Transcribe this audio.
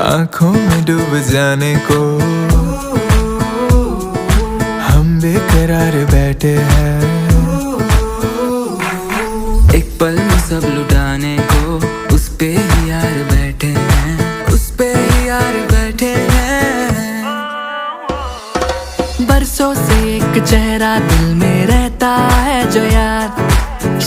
आंखों में डूब जाने को हम बेकरार बैठे हैं। एक पल में सब लुटाने को उस पे ही यार बैठे हैं, उस पे ही यार बैठे हैं। बरसों से एक चेहरा दिल में रहता है जो यार